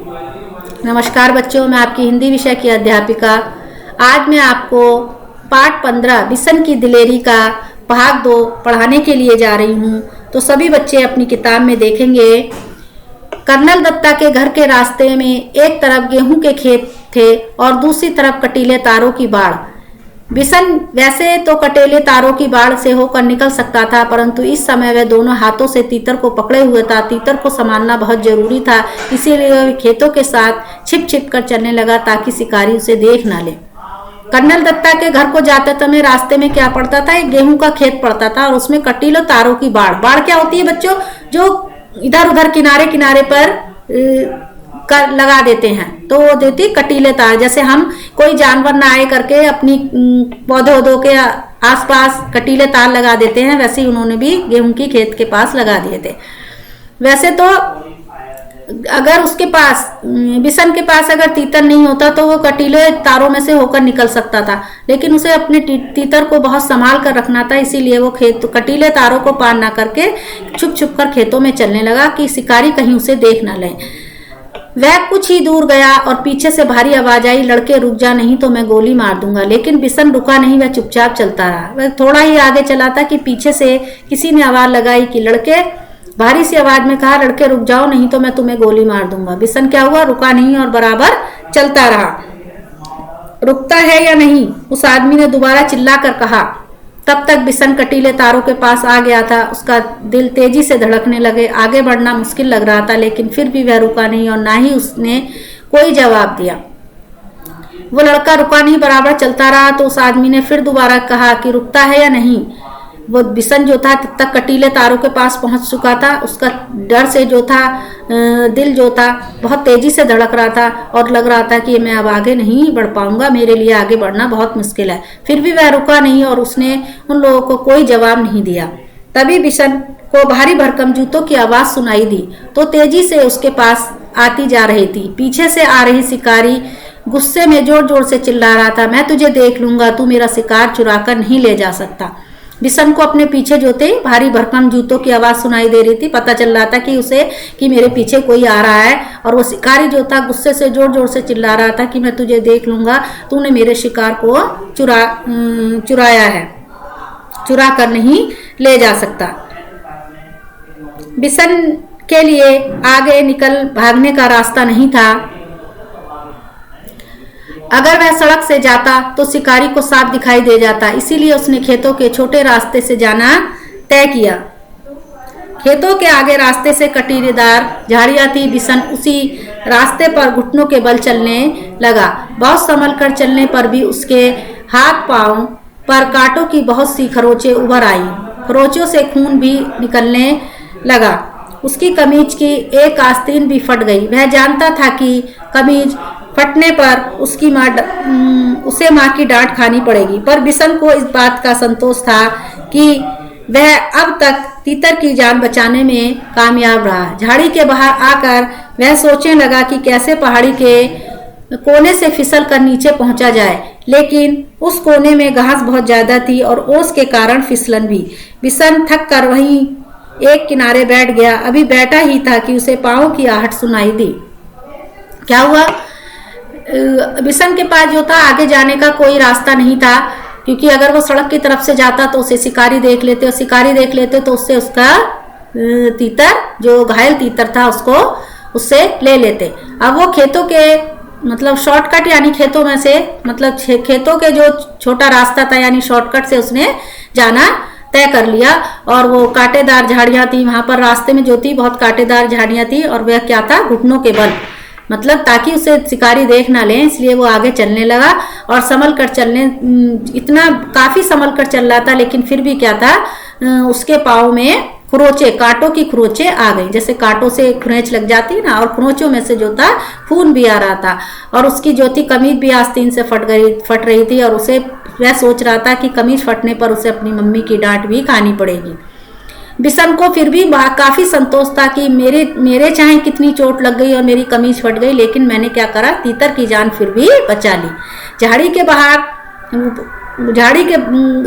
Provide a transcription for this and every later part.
नमस्कार बच्चों, मैं आपकी हिंदी विषय की अध्यापिका। आज मैं आपको पाठ 15 बिशन की दिलेरी का भाग 2 पढ़ाने के लिए जा रही हूँ। तो सभी बच्चे अपनी किताब में देखेंगे। कर्नल दत्ता के घर के रास्ते में एक तरफ गेहूं के खेत थे और दूसरी तरफ कटीले तारों की बाढ़। बिशन वैसे तो कटीले तारों की बाढ़ से होकर निकल सकता था, परंतु इस समय वह दोनों हाथों से तीतर को पकड़े हुए था। तीतर को संभालना बहुत जरूरी था, इसीलिए वह खेतों के साथ छिप छिप कर चलने लगा ताकि शिकारी उसे देख न ले। कर्नल दत्ता के घर को जाते समय रास्ते में क्या पड़ता था? एक गेहूं का खेत पड़ता था और उसमें कटीले तारों की बाढ़। बाढ़ क्या होती है बच्चों? जो इधर उधर किनारे किनारे पर लगा देते हैं, तो वो देती कटीले तार। जैसे हम कोई जानवर ना आए करके अपनी पौधों के आसपास कटीले तार लगा देते हैं, वैसे ही उन्होंने भी गेहूं की खेत के पास लगा दिए थे। वैसे तो अगर उसके पास बिशन के पास अगर तीतर नहीं होता तो वो कटीले तारों में से होकर निकल सकता था, लेकिन उसे अपने तीतर को बहुत संभाल कर रखना था। इसीलिए वो कटीले तारों को पार ना करके छुप छुप कर खेतों में चलने लगा कि शिकारी कहीं उसे देख ना ले। वह कुछ ही दूर गया और पीछे से भारी आवाज आई, लड़के रुक जा, नहीं तो मैं गोली मार दूंगा। लेकिन बिशन रुका नहीं, वह चुपचाप चलता रहा। वह थोड़ा ही आगे चला था कि पीछे से किसी ने आवाज लगाई कि लड़के, भारी सी आवाज में कहा, लड़के रुक जाओ, नहीं तो मैं तुम्हें गोली मार दूंगा। बिशन क्या हुआ? रुका नहीं और बराबर चलता रहा। रुकता है या नहीं? उस आदमी ने दोबारा चिल्लाकर कहा। तब तक बिशन कटीले तारों के पास आ गया था। उसका दिल तेजी से धड़कने लगे। आगे बढ़ना मुश्किल लग रहा था, लेकिन फिर भी वह रुका नहीं और ना ही उसने कोई जवाब दिया। वो लड़का रुका नहीं, बराबर चलता रहा। तो उस आदमी ने फिर दोबारा कहा कि रुकता है या नहीं। वो बिशन जो था तब तक कटीले तारों के पास पहुंच चुका था। उसका डर से जो था दिल जो था बहुत तेजी से धड़क रहा था और लग रहा था कि मैं अब आगे नहीं बढ़ पाऊंगा, मेरे लिए आगे बढ़ना बहुत मुश्किल है। फिर भी वह रुका नहीं और उसने उन लोगों को कोई जवाब नहीं दिया। तभी बिशन को भारी भरकम जूतों की आवाज सुनाई दी, तो तेजी से उसके पास आती जा रही थी। पीछे से आ रही शिकारी गुस्से में जोर जोर से चिल्ला रहा था, मैं तुझे देख लूंगा, तू मेरा शिकार चुरा कर नहीं ले जा सकता। बिशन को अपने पीछे जो थे भारी भरकम जूतों की आवाज सुनाई दे रही थी। पता चल रहा था कि उसे कि मेरे पीछे कोई आ रहा है, और वो शिकारी जो था गुस्से से जोर जोर से चिल्ला रहा था कि मैं तुझे देख लूंगा, तूने मेरे शिकार को चुराया है, चुरा कर नहीं ले जा सकता। बिशन के लिए आगे निकल भागने का रास्ता नहीं था। अगर वह सड़क से जाता तो शिकारी को साफ दिखाई दे जाता, इसीलिए उसने खेतों के छोटे रास्ते से जाना तय किया। खेतों के आगे रास्ते से कटीलेदार झाड़ियां थी। बिशन उसी रास्ते पर घुटनों के बल चलने लगा। बहुत संभल कर चलने पर भी उसके हाथ पांव पर कांटों की बहुत सी खरोंचें उभर आई। खरोंचों से खून भी निकलने लगा। उसकी कमीज की एक आस्तीन भी फट गई। वह जानता था कि कमीज फटने पर उसे माँ की डांट खानी पड़ेगी, पर बिशन को इस बात का संतोष था कि वह अब तक तीतर की जान बचाने में कामयाब रहा। झाड़ी के बाहर आकर वह सोचने लगा कि कैसे पहाड़ी के कोने से फिसल कर नीचे पहुंचा जाए, लेकिन उस कोने में घास बहुत ज्यादा थी और ओस के कारण फिसलन भी। बिशन थक कर वहीं एक किनारे बैठ गया। अभी बैठा ही था कि उसे पाँव की आहट सुनाई दी। क्या हुआ? बिशन के पास जो था आगे जाने का कोई रास्ता नहीं था, क्योंकि अगर वो सड़क की तरफ से जाता तो उसे शिकारी देख लेते, और शिकारी देख लेते तो उससे उसका तीतर, जो घायल तीतर था, उससे ले लेते। अब वो खेतों के मतलब शॉर्टकट यानी खेतों में से मतलब खेतों के जो छोटा रास्ता था यानी शॉर्टकट से उसने जाना तय कर लिया। और वो कांटेदार झाड़ियां थी वहां पर, रास्ते में जो थी बहुत कांटेदार झाड़ियां थी, और वह क्या था? घुटनों के बल, मतलब ताकि उसे शिकारी देख ना ले, इसलिए वो आगे चलने लगा। और संभल कर चलने, इतना काफी संभल कर चल रहा था, लेकिन फिर भी क्या था, उसके पाँव में खरोंचे, कांटों की खरोंचे आ गई। जैसे कांटों से खरोंच लग जाती है ना, और खरोंचों में से जो था खून भी आ रहा था, और उसकी जो थी कमीज भी आस्तीन से फट रही थी, और उसे वह सोच रहा था कि कमीज फटने पर उसे अपनी मम्मी की डांट भी खानी पड़ेगी। बिशन को फिर भी काफी संतोष था कि मेरे चाहे कितनी चोट लग गई और मेरी कमीज फट गई, लेकिन मैंने क्या करा, तीतर की जान फिर भी बचा ली। झाड़ी के बाहर झाड़ी के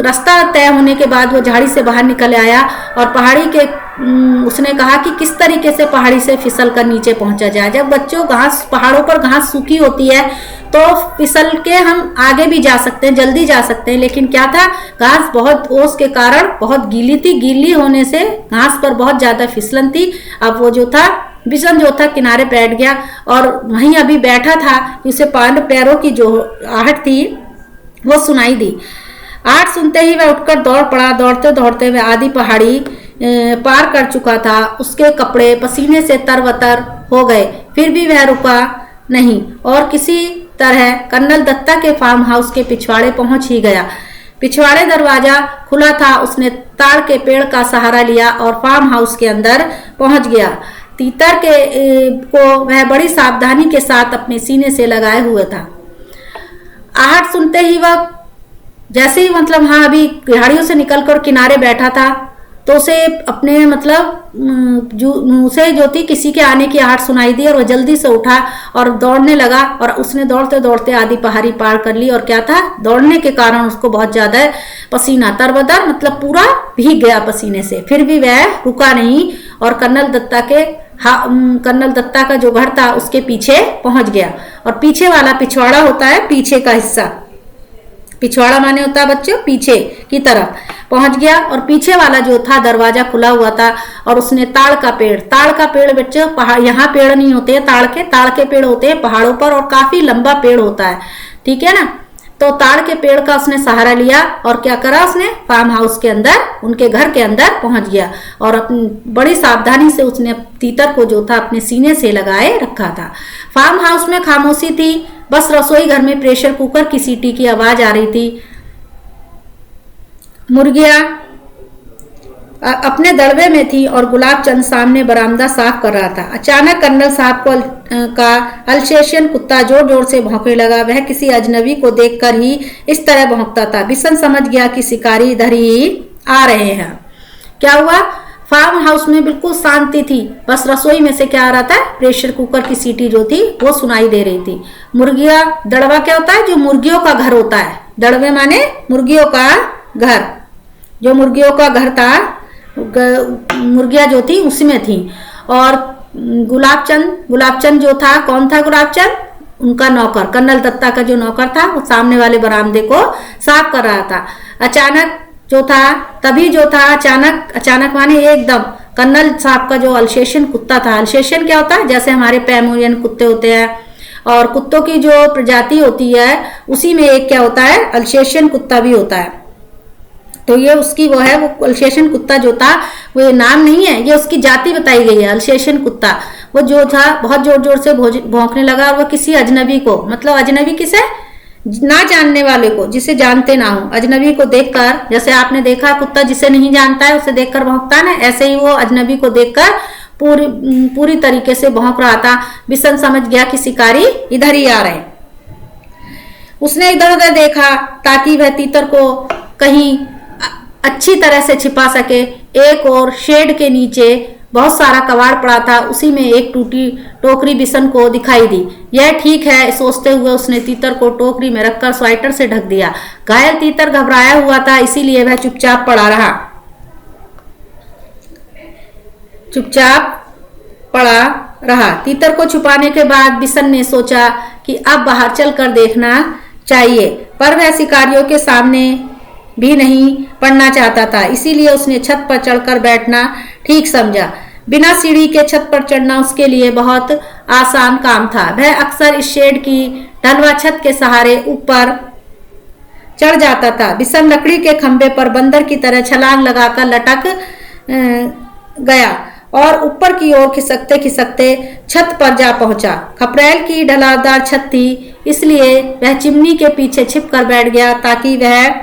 रास्ता तय होने के बाद वो झाड़ी से बाहर निकल आया और पहाड़ी के उसने कहा कि किस तरीके से पहाड़ी से फिसल कर नीचे पहुंचा जाए। जब बच्चों घास, पहाड़ों पर घास सूखी होती है तो फिसल के हम आगे भी जा सकते हैं, जल्दी जा सकते हैं, लेकिन क्या था, घास बहुत ओस के कारण बहुत गीली थी। गीली होने से घास पर बहुत ज्यादा फिसलन थी। अब वो जो था बिशन जो था किनारे बैठ गया और वहीं अभी बैठा था, उसे पैरों की जो आहट थी वो सुनाई दी। आहट सुनते ही वह उठकर दौड़ पड़ा। दौड़ते दौड़ते वह आधी पहाड़ी पार कर चुका था। उसके कपड़े पसीने से तरबतर हो गए, फिर भी वह रुका नहीं और किसी तरह कर्नल दत्ता के फार्म हाउस के पिछवाड़े पहुंच ही गया। पिछवाड़े दरवाजा खुला था। उसने ताड़ के पेड़ का सहारा लिया और फार्म हाउस के अंदर पहुंच गया। तीतर को वह बड़ी सावधानी के साथ अपने सीने से लगाए हुए था। आहट सुनते ही वह जैसे ही मतलब हाँ अभी झाड़ियों से निकलकर किनारे बैठा था तो उसे अपने मतलब उसे जो थी किसी के आने की आहट सुनाई दी और वह जल्दी से उठा और दौड़ने लगा और उसने दौड़ते दौड़ते आधी पहाड़ी पार कर ली। और क्या था, दौड़ने के कारण उसको बहुत ज्यादा पसीना तरबतर मतलब पूरा भीग गया पसीने से, फिर भी वह रुका नहीं और कर्नल दत्ता का जो घर था उसके पीछे पहुंच गया। और पीछे वाला पिछवाड़ा होता है, पीछे का हिस्सा, पिछवाड़ा माने होता है बच्चों पीछे की तरफ पहुंच गया। और पीछे वाला जो था दरवाजा खुला हुआ था और उसने ताड़ का पेड़ बच्चों, पहाड़ यहाँ पेड़ नहीं होते हैं ताड़ के पेड़ होते हैं पहाड़ों पर और काफी लंबा पेड़ होता है, ठीक है ना। तो ताड़ के पेड़ का उसने सहारा लिया और क्या करा, उसने फार्म हाउस के अंदर, उनके घर के अंदर पहुंच गया और अपनी बड़ी सावधानी से उसने तीतर को जो था अपने सीने से लगाए रखा था। फार्म हाउस में खामोशी थी, बस रसोई घर में प्रेशर कुकर की सीटी की आवाज आ रही थी। मुर्गियां अपने दड़बे में थी और गुलाब चंद सामने बरामदा साफ कर रहा था। अचानक कर्नल साहब का अल्सेशियन कुत्ता जोर जोर से भौंकने लगा। वह किसी अजनबी को देखकर ही इस तरह भौंकता था। बिशन समझ गया कि शिकारी इधर ही आ रहे हैं। क्या हुआ, फार्म हाउस में बिल्कुल शांति थी, बस रसोई में से क्या आ रहा था, प्रेशर कुकर की सीटी जो थी वो सुनाई दे रही थी। मुर्गियां, दड़वा क्या होता है, जो मुर्गियों का घर होता है, दड़वे माने मुर्गियों का घर, जो मुर्गियों का घर था मुर्गियां जो थी उसमें थी। और गुलाबचंद जो था, कौन था गुलाबचंद, उनका नौकर, कर्नल दत्ता का जो नौकर था वो सामने वाले बरामदे को साफ कर रहा था। अचानक जो था, तभी जो था अचानक माने एकदम कर्नल साहब का जो अल्सेशियन कुत्ता था, अल्सेशियन क्या होता है, जैसे हमारे पैमोरियन कुत्ते होते हैं और कुत्तों की जो प्रजाति होती है उसी में एक क्या होता है, अल्सेशियन कुत्ता भी होता है। तो ये उसकी वो है, वो अल्सेशियन कुत्ता जो था वो ये नाम नहीं है, ये उसकी जाति बताई गई है, अल्सेशियन कुत्ता। वो जो था बहुत जोर जोर से भौंकने लगा और वो किसी अजनबी को, मतलब अजनबी किसे, ना जानने वाले को, जिसे जानते ना हो, अजनबी को देखकर, जैसे आपने देखा कुत्ता जिसे नहीं जानता है उसे देखकर भौंकता है ना, ऐसे ही वो अजनबी को देखकर पूरी तरीके से भौंक रहा था। बिशन समझ गया कि शिकारी इधर ही आ रहे हैं। उसने इधर उधर देखा ताकि वह तीतर को कहीं अच्छी तरह से छिपा सके। एक और शेड के नीचे बहुत सारा कबाड़ पड़ा था, उसी में एक टूटी टोकरी बिशन को दिखाई दी। यह ठीक है सोचते हुए उसने तीतर को टोकरी में रखकर स्वेटर से ढक दिया। घायल तीतर घबराया हुआ था, इसीलिए वह चुपचाप पड़ा रहा। तीतर को छुपाने के बाद बिशन ने सोचा कि अब बाहर चलकर देखना चाहिए, पर वह शिकारियों के सामने भी नहीं पड़ना चाहता था, इसीलिए उसने छत पर चढ़कर बैठना ठीक समझा। बिना सीढ़ी के छत पर चढ़ना उसके लिए बहुत आसान काम था। वह अक्सर इस शेड की ढलवा छत के सहारे ऊपर चढ़ जाता था। बिशन लकड़ी के खंभे पर बंदर की तरह छलांग लगाकर लटक गया और ऊपर की ओर खिसकते खिसकते छत पर जा पहुंचा। खपरेल की ढलादार छत थी, इसलिए वह चिमनी के पीछे छिपकर बैठ गया ताकि वह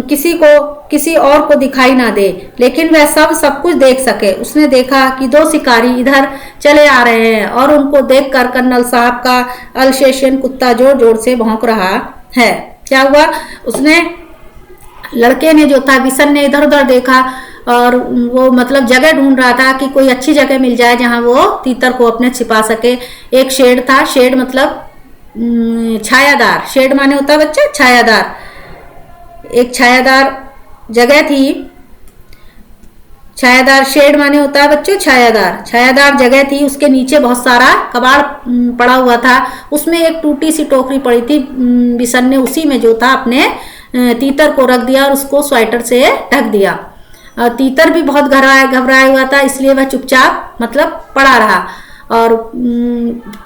किसी और को दिखाई ना दे, लेकिन वह सब कुछ देख सके। उसने देखा कि दो शिकारी इधर चले आ रहे हैं और उनको देखकर कर्नल साहब का अल्सेशियन कुत्ता जोर जोर से भौंक रहा है। क्या हुआ, उसने लड़के ने जो था, बिशन ने इधर उधर देखा और वो मतलब जगह ढूंढ रहा था कि कोई अच्छी जगह मिल जाए जहां वो तीतर को अपने छिपा सके। एक शेड था, शेड मतलब छायादार, शेड माने होता है बच्चा छायादार, एक छायादार जगह थी छायादार शेड माने होता है बच्चों छायादार, छायादार जगह थी, उसके नीचे बहुत सारा कबाड़ पड़ा हुआ था, उसमें एक टूटी सी टोकरी पड़ी थी। बिशन ने उसी में जो था अपने तीतर को रख दिया और उसको स्वेटर से ढक दिया। तीतर भी बहुत घबराया हुआ था, इसलिए वह चुपचाप मतलब पड़ा रहा। और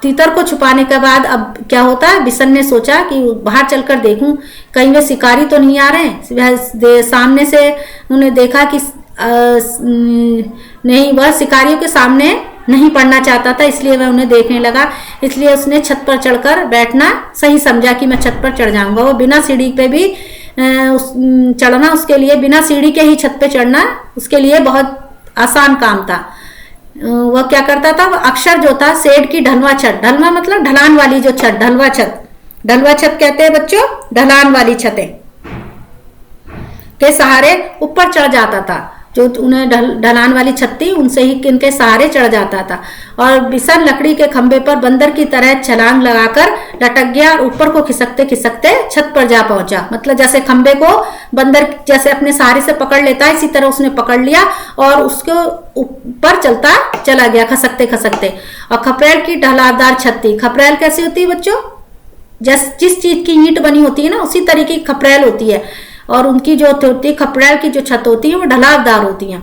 तीतर को छुपाने के बाद अब क्या होता है, बिशन ने सोचा कि बाहर चलकर देखूं कहीं वे शिकारी तो नहीं आ रहे हैं। सामने से उन्हें देखा कि नहीं, वह शिकारियों के सामने नहीं पड़ना चाहता था, इसलिए वह उन्हें देखने लगा। इसलिए उसने छत पर चढ़कर बैठना सही समझा कि मैं छत पर चढ़ जाऊंगा। वो बिना सीढ़ी पे भी चढ़ना उसके लिए, बिना सीढ़ी के ही छत पे चढ़ना उसके लिए बहुत आसान काम था। वह क्या करता था, वह अक्सर जो था शेड की ढलवा छत, ढलवा मतलब ढलान वाली जो छत, ढलवा छत, ढलवा छत कहते हैं बच्चों ढलान वाली छतें के सहारे ऊपर चढ़ जाता था। जो उन्हें ढलान वाली छत थी उनसे ही इनके सहारे चढ़ जाता था। और बिशन लकड़ी के खंभे पर बंदर की तरह छलांग लगाकर लटक गया और ऊपर को खिसकते खिसकते छत पर जा पहुंचा। मतलब जैसे खंभे को बंदर जैसे अपने सहारे से पकड़ लेता है, इसी तरह उसने पकड़ लिया और उसको ऊपर चलता चला गया खसकते खसकते। और खपरेल की ढलादार छत थी। खपरेल कैसी होती है बच्चों, जिस चीज की ईंट बनी होती है ना उसी तरीके की खपरेल होती है। और उनकी जो होती है खपरेल की जो छत होती है वो ढलावदार होती है।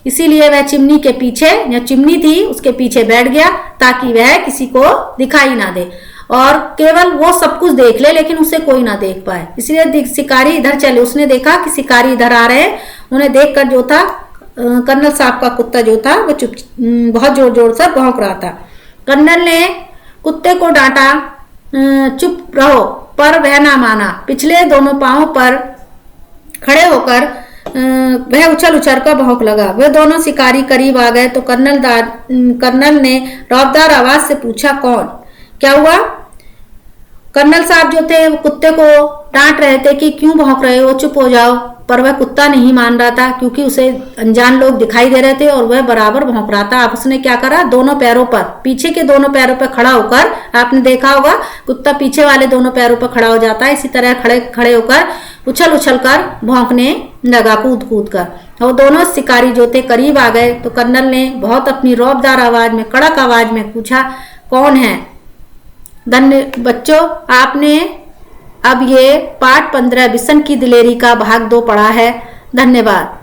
इसीलिए वह चिमनी के पीछे, या चिमनी थी उसके पीछे बैठ गया ताकि वह किसी को दिखाई ना दे और केवल वो सब कुछ देख ले लेकिन उसे कोई ना देख पाए। इसलिए शिकारी इधर चले, उसने देखा कि शिकारी इधर आ रहे हैं। उन्हें देखकर जो था कर्नल साहब का कुत्ता जो था वो बहुत जोर जोर से भौंक रहा था। कर्नल ने कुत्ते को डांटा, चुप रहो, पर वह ना माना। पिछले दोनों पांवों पर खड़े होकर वह उछल उछल कर भौंक लगा। वे दोनों शिकारी करीब आ गए तो कर्नल ने रौबदार आवाज से पूछा, कौन? क्या हुआ? कर्नल साहब जो थे वो कुत्ते को डांट रहे थे कि क्यों भौंक रहे हो, चुप हो जाओ। पर वह कुत्ता नहीं मान रहा था क्योंकि उसे अनजान लोग दिखाई दे रहे थे और वह बराबर भौंक रहा था। अब उसने क्या करा, दोनों पैरों पर, पीछे के दोनों पैरों पर खड़ा होकर, आपने देखा होगा कुत्ता पीछे वाले दोनों पैरों पर खड़ा हो जाता है, इसी तरह खड़े होकर उछल उछल कर भौंकने लगा, कूद कूद कर। और दोनों शिकारी जो थे करीब आ गए तो कर्नल ने बहुत अपनी रौबदार आवाज में, कड़क आवाज में पूछा, कौन है? धन्य बच्चों, आपने अब ये पाठ 15 बिशन की दिलेरी का भाग 2 पढ़ा है। धन्यवाद।